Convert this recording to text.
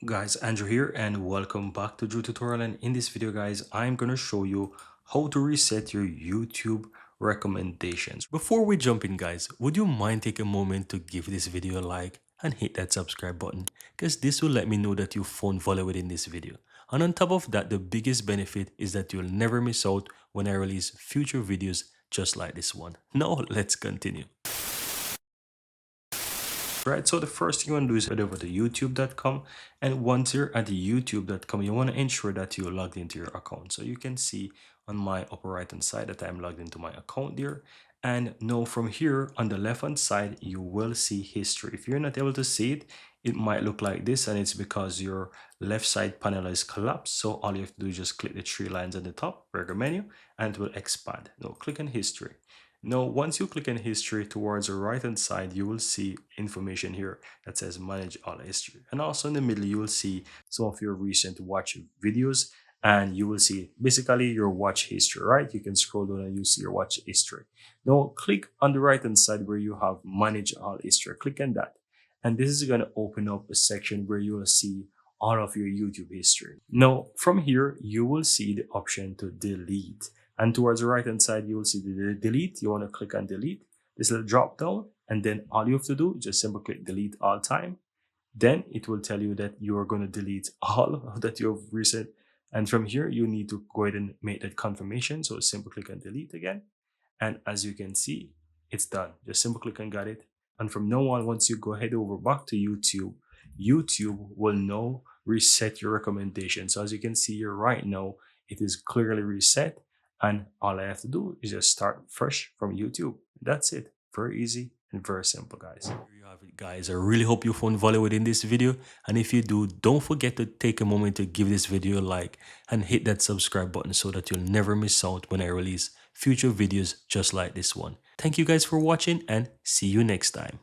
Guys, Andrew here and welcome back to Drew Tutorial. And in this video guys, I'm gonna show you how to reset your YouTube recommendations. Before we jump in guys, would you mind take a moment to give this video a like and hit that subscribe button, because this will let me know that you found value within this video. And on top of that, the biggest benefit is that you'll never miss out when I release future videos just like this one. Now let's continue. Right, so the first thing you want to do is head over to youtube.com, and once you're at youtube.com you want to ensure that you're logged into your account. So you can see on my upper right hand side that I'm logged into my account there. And now from here on the left hand side you will see history. If you're not able to see it, it might look like this, and it's because your left side panel is collapsed. So all you have to do is just click the three lines on the top regular menu and it will expand. Now click on history. Now, once you click on history, towards the right hand side, you will see information here that says manage all history. And also in the middle, you will see some of your recent watch videos, and you will see basically your watch history, right? You can scroll down and you see your watch history. Now, click on the right hand side where you have manage all history. Click on that. And this is going to open up a section where you will see all of your YouTube history. Now, from here, you will see the option to delete. And towards the right hand side, you will see the delete. You want to click on delete. This will drop down, and then all you have to do is just simply click delete all time. Then it will tell you that you are going to delete all that you have reset. And from here, you need to go ahead and make that confirmation. So simply click on delete again. And as you can see, it's done. Just simply click and got it. And from now on, once you go ahead over back to YouTube, YouTube will now reset your recommendation. So as you can see here right now, it is clearly reset. And all I have to do is just start fresh from YouTube. That's it. Very easy and very simple, guys. There you have it, guys. I really hope you found value within this video. And if you do, don't forget to take a moment to give this video a like and hit that subscribe button so that you'll never miss out when I release future videos just like this one. Thank you guys for watching, and see you next time.